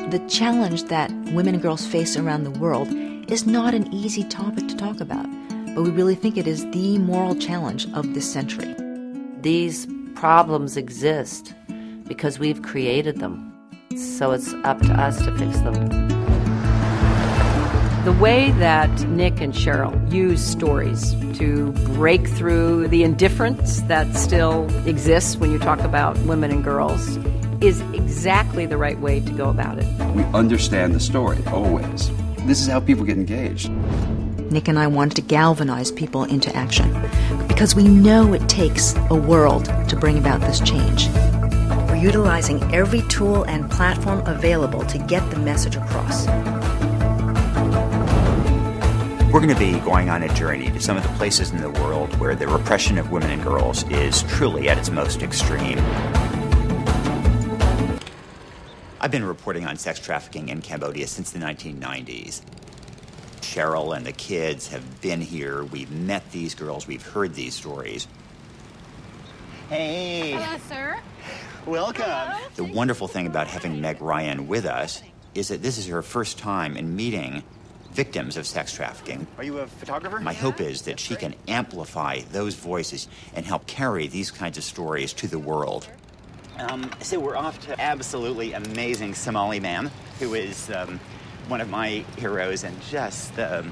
The challenge that women and girls face around the world is not an easy topic to talk about, but we really think it is the moral challenge of this century. These problems exist because we've created them, so it's up to us to fix them. The way that Nick and Cheryl use stories to break through the indifference that still exists when you talk about women and girls is exactly the right way to go about it. We understand the story, always. This is how people get engaged. Nick and I wanted to galvanize people into action because we know it takes a world to bring about this change. We're utilizing every tool and platform available to get the message across. We're going to be going on a journey to some of the places in the world where the repression of women and girls is truly at its most extreme. I've been reporting on sex trafficking in Cambodia since the 1990s. Cheryl and the kids have been here. We've met these girls. We've heard these stories. Hey. Hello, sir. Welcome. Hello. The wonderful thing about having Meg Ryan with us is that this is her first time in meeting victims of sex trafficking. Are you a photographer? My hope is that she can amplify those voices and help carry these kinds of stories to the world. So we're off to absolutely amazing Somaly Mam, who is one of my heroes and just the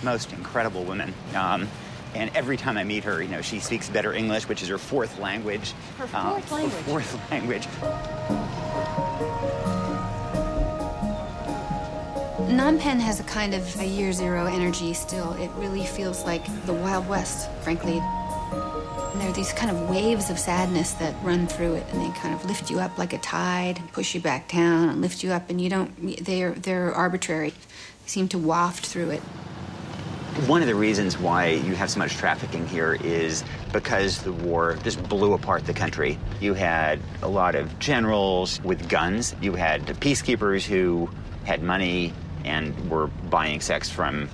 most incredible woman. And every time I meet her, you know, she speaks better English, which is her fourth language. Her fourth language? Her fourth language. Phnom Penh has a kind of a year zero energy still. It really feels like the Wild West, frankly. And there are these kind of waves of sadness that run through it, and they kind of lift you up like a tide and push you back down and lift you up, and you don't, they're arbitrary. They seem to waft through it. One of the reasons why you have so much trafficking here is because the war just blew apart the country. You had a lot of generals with guns. You had peacekeepers who had money and were buying sex from,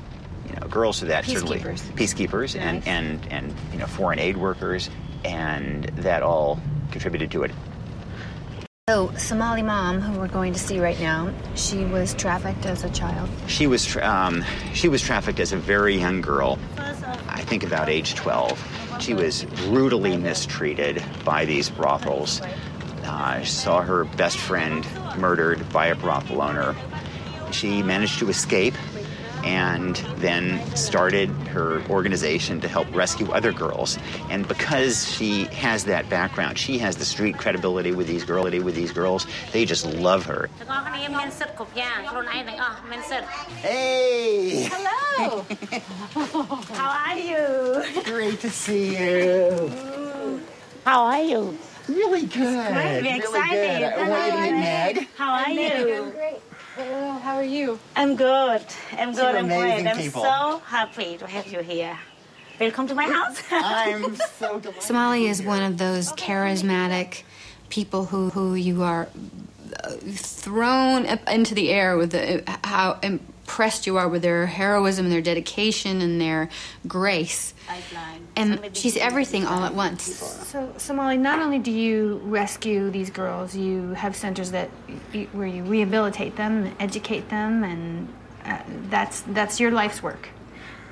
you know, girls. So that certainly peacekeepers nice. and you know, foreign aid workers, and that all contributed to it. So Somaly Mam, who we're going to see right now, she was trafficked as a child. She was trafficked as a very young girl, I think about age 12. She was brutally mistreated by these brothels. She saw her best friend murdered by a brothel owner. She managed to escape and then started her organization to help rescue other girls. And because she has that background, she has the street credibility with these girls, they just love her. Hey! Hello! How are you? Great to see you. How are you? Really good. Great, we're excited. I want you to meet Meg. How are you? Great. Hello, how are you? I'm good. I'm good. I'm amazing great. I'm people. so happy to have you here. Welcome to my house. I'm so delighted. Somaly is one of those charismatic people who you are thrown up into the air with how impressed you are with their heroism and their dedication and their grace. And she's everything all at once. So, Somaly, not only do you rescue these girls, you have centers where you rehabilitate them, and educate them, and that's your life's work.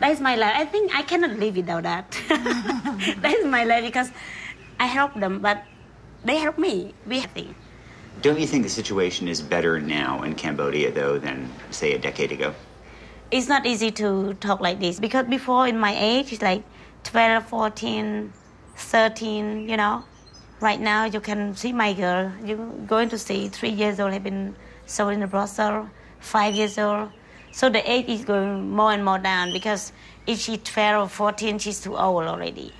That is my life. I think I cannot live without that. That is my life because I help them, but they help me. We happy. Don't you think the situation is better now in Cambodia, though, than, say, a decade ago? It's not easy to talk like this because before in my age, it's like 12, 14, 13, you know. Right now, you can see my girl. You're going to see 3 years old have been sold in the brothel, 5 years old. So the age is going more and more down because if she's 12 or 14, she's too old already.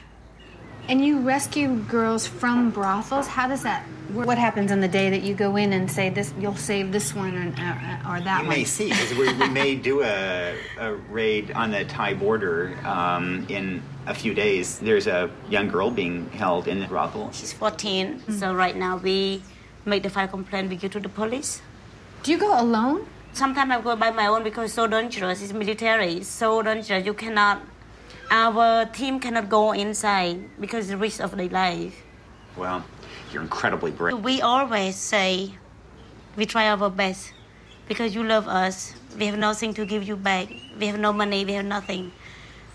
And you rescue girls from brothels. How does that work? What happens on the day that you go in and say this? You'll save this one or that one. You may see, because we may do a raid on the Thai border in a few days. There's a young girl being held in the brothel. She's 14, so right now we make the file complaint. We go to the police. Do you go alone? Sometimes I go by my own because it's so dangerous. It's military. It's so dangerous. You cannot. Our team cannot go inside because the risk of their life. Well, you're incredibly brave. We always say we try our best because you love us. We have nothing to give you back. We have no money, we have nothing.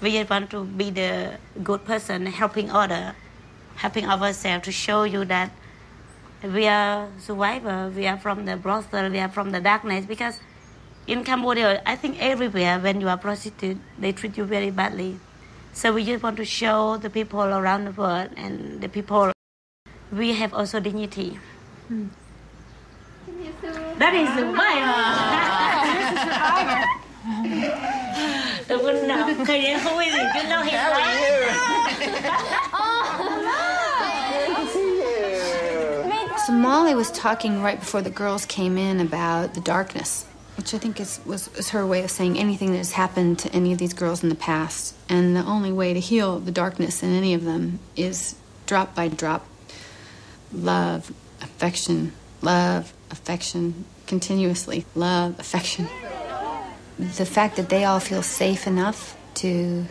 We just want to be the good person, helping ourselves to show you that we are survivors. We are from the brothel, we are from the darkness. Because in Cambodia, I think everywhere when you are prostitute, they treat you very badly. So we just want to show the people around the world and the people, we have also dignity. That is survivor. That's a survivor. Somaly was talking right before the girls came in about the darkness, which I think was her way of saying anything that has happened to any of these girls in the past. And the only way to heal the darkness in any of them is drop by drop. Love, affection, continuously. Love, affection. The fact that they all feel safe enough to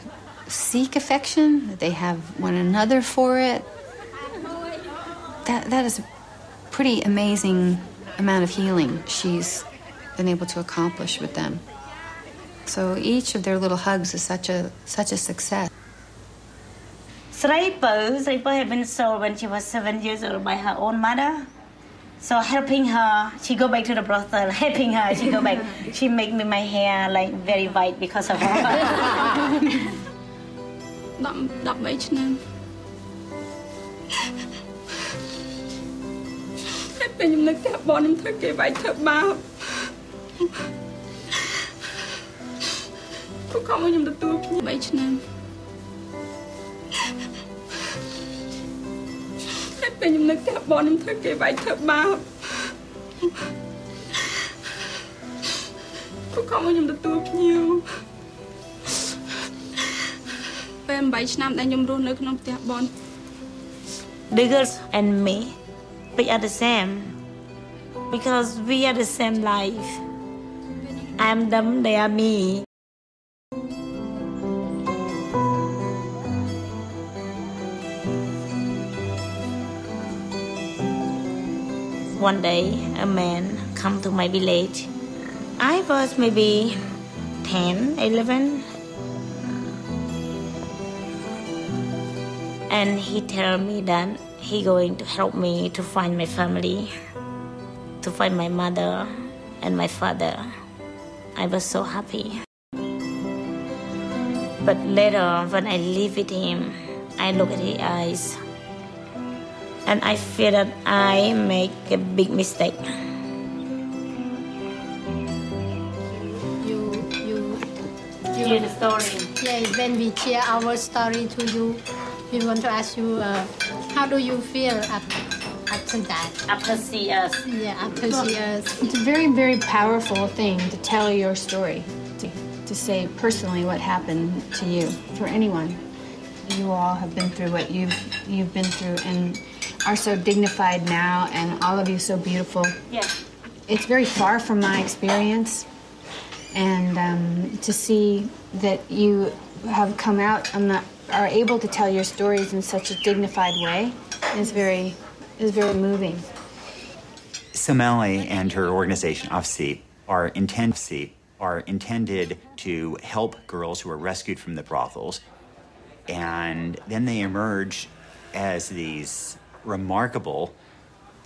seek affection, that they have one another for it, that is a pretty amazing amount of healing she's been able to accomplish with them. So each of their little hugs is such a success. Sraipo had been sold when she was 7 years old by her own mother. So helping her, she go back to the brothel. Helping her, she go back. She make me my hair like very white because of her. 13 ឆ្នាំតែពេលខ្ញុំនៅផ្ទះបងខ្ញុំធ្វើគេវាយធ្វើបាបពួកគាត់មកខ្ញុំទទួលភ្ញៀវ3ឆ្នាំតែពេលខ្ញុំនៅផ្ទះបងខ្ញុំធ្វើគេវាយធ្វើបាបពួកគាត់មកខ្ញុំទទួលភ្ញៀវពេល8ឆ្នាំដែលខ្ញុំរស់នៅក្នុងផ្ទះបង The girls and me, we are the same because we are the same life. I am them, they are me. One day, a man come to my village. I was maybe 10, 11. And he tell me that he going to help me to find my family, to find my mother and my father. I was so happy. But later, when I live with him, I look at his eyes and I feel that I make a big mistake. You Hear the story. Yeah, when we share our story to you, we want to ask you, how do you feel after that? After see us. Yeah, after see us. It's a very, very powerful thing to tell your story, to say personally what happened to you, for anyone. You all have been through what you've been through and are so dignified now, and all of you so beautiful. Yeah. It's very far from my experience, and to see that you have come out and are able to tell your stories in such a dignified way is very moving. Somaly and her organization, AFSI, are intended to help girls who are rescued from the brothels, and then they emerge as these remarkable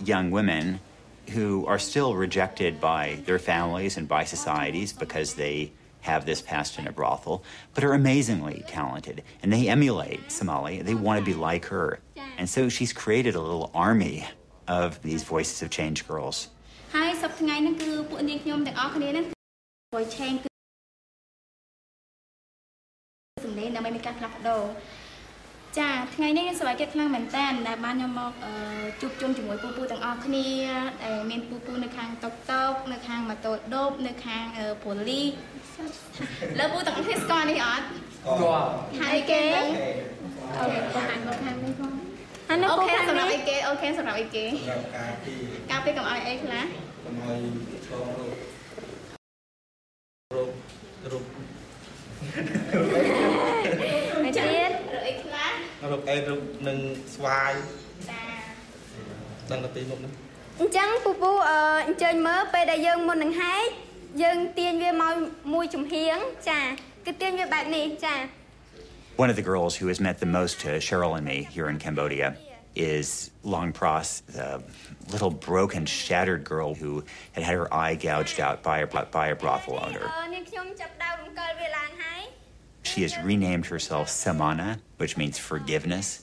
young women who are still rejected by their families and by societies because they have this past in a brothel, but are amazingly talented. And they emulate Somaly. They want to be like her. And so she's created a little army of these Voices of Change girls. Hi, សប្តាហ៍ថ្ងៃហ្នឹងគឺពួកនាងខ្ញុំទាំងអស់គ្នាហ្នឹង voice change គឺសម្លេងដើម្បីមានការផ្លាស់ប្ដូរចាថ្ងៃនេះខ្ញុំសប្បាយចិត្តខ្លាំងមែនតើដែលបានខ្ញុំមកជួបជុំជាមួយពូទាំងអស់គ្នាដែលមានពូនៅខាងតុកតុកនៅខាងម៉ូតូដូបនៅខាងប៉ូលីសលើពូទាំងអស់គ្នាស្គាល់នេះអត់ស្គាល់ហើយគេអូខេបងខាងនេះផងហើយនៅពូខាងនេះអូខេសម្រាប់អីគេការពីកុំឲ្យអីខ្លះកុំឲ្យឆ្លងរោគហើយទៀតអីខ្លះរោគអេដរោគនឹងស្វាយចាដល់ទៅពីមុខហ្នឹង Chẳng phu phu chơi mớ bây giờ dương một đằng hai dương tiên về mùi chủng hiếng chà cái tiên về bạn này chà. One of the girls who has meant the most to Cheryl and me here in Cambodia is Long Pros, the little broken, shattered girl who had had her eye gouged out by a brothel owner. She has renamed herself Samana, which means forgiveness,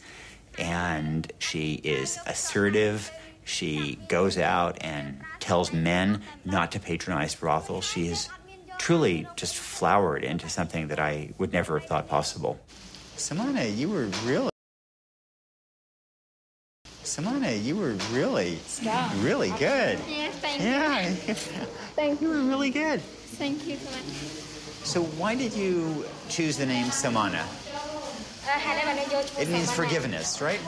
and she is assertive. She goes out and tells men not to patronize brothels. She has truly just flowered into something that I would never have thought possible. Samana, you were really good. Yeah, thank you. Thank you. You were really good. Thank you so much. So why did you choose the name Samana? It means forgiveness, right?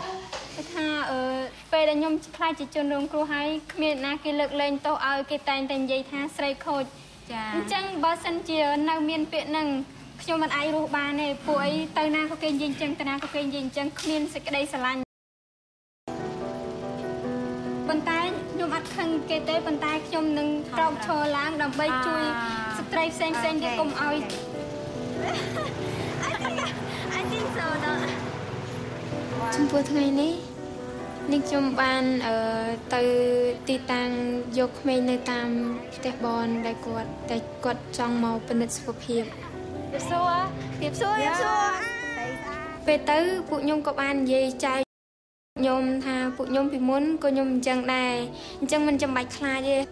Trong buổi ngày này, Nick trong ban từ tì tang dục mình nơi tam tép bòn đại quạt trong màu bên đất phù hiệp. Tiệp xua. Về tới phụ nhung có ban gì trai nhôm tha phụ nhung bị muốn cô nhung chẳng đài chẳng mình chẳng bạch khai gì.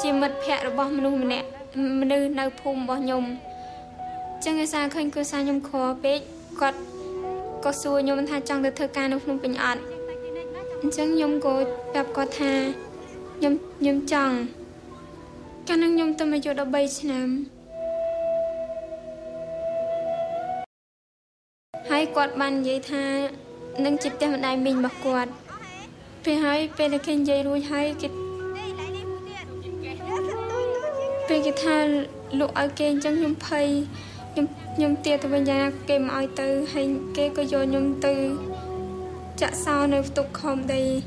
Chỉ mật phẹ rồi bỏ mình nè mình nơi phum bỏ nhung. Chẳng ai xa khơi cơ xa nhung khó bế có xua nhung tha trong từ thơ ca nông nông bình ọt chẳng nhung cô đập có tha nhung chẳng ca nông nhung tâm mà vô đó bay chứ nằm hai quạt bàn dây tha nâng chịp tên một đại mình bạc quạt vì hai bên là kênh dây đuôi hai cái vì cái tha lụ ở kênh chẳng nhung phây nhung tia từ bên nhà kèm ai từ hay kê có vô nhung từ chợ sau nơi tục không đây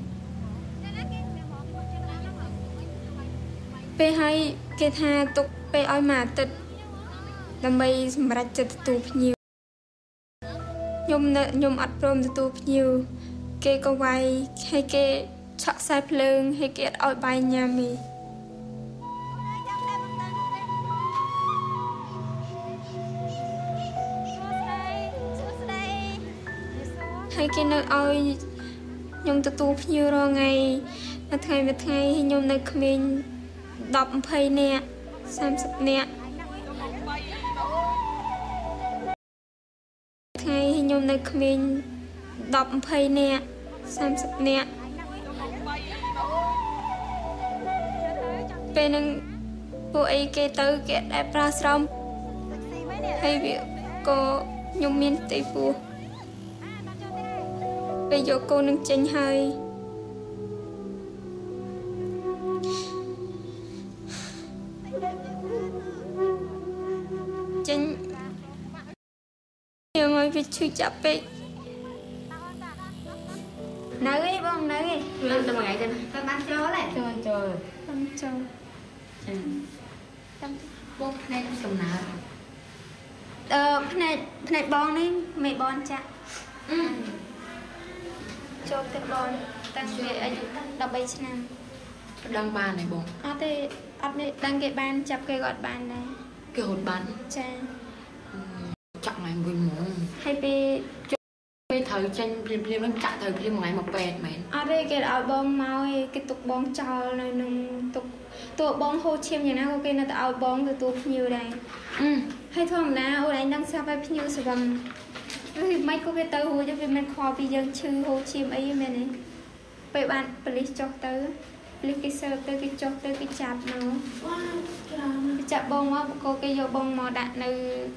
pe hay kê tha tục pe ai mà tịch làm bay mà chật tụt nhiều nhung ắt rôm tụt nhiều kê có vay hay kê chợ sai plương hay kê ai bay nhà mình hay cái nơi ơi nhung tụt nhiều rồi ngày mà ngày nhung nơi mình đọc phây nè 30 nè ngày nhung nơi mình đọc phây nè 30 nè bên năng bộ ấy kê tới kê đại pra srom hay việc có nhung miên tây phu bây giờ cô nâng chênh hơi chênh nhiều người việc chui chạp bê nấu đi bông nấu đi tao mà ngày tên tao bán chó lại tao bán chó bông này cầm nào này bông đi mày bông chạ cho cái bòn tăng về ở đập bay trên nam đang bàn này bông đang cái bàn chập cây gọt bàn này cái hột bàn cha chặng này mình muốn hay bị thời tranh phim nó chặt thời phim một ngày một bèn mày đây cái áo bông màu cái tục bông trò này nung tục bông hô chim như nào cái nó áo bông từ tục nhiều đây hay thôi mà ở đây đang sao phải nhiều sự bằng vì mấy cô cái tơ hùi cho vì mình khó bây giờ chư hô chim ấy mà này vậy bạn please cho tớ please cái sơ tớ cái cho tớ cái chạp nó cái chạp bông á cô cái vô bông mò đạn nơi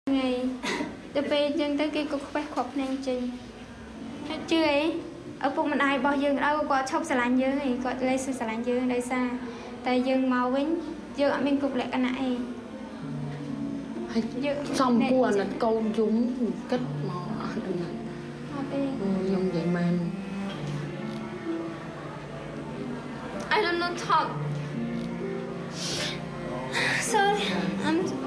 ngày từ bây giờ tới cái cô phải khóc nên chừng chưa ấy ở vùng mình ai bao giờ đâu có chọc xà lạnh dương này có lấy xà lạnh dương đây xa tại dương màu với dương ở bên cục lại cái này xong cua là câu chúng kết mò cannot talk. Sorry, I'm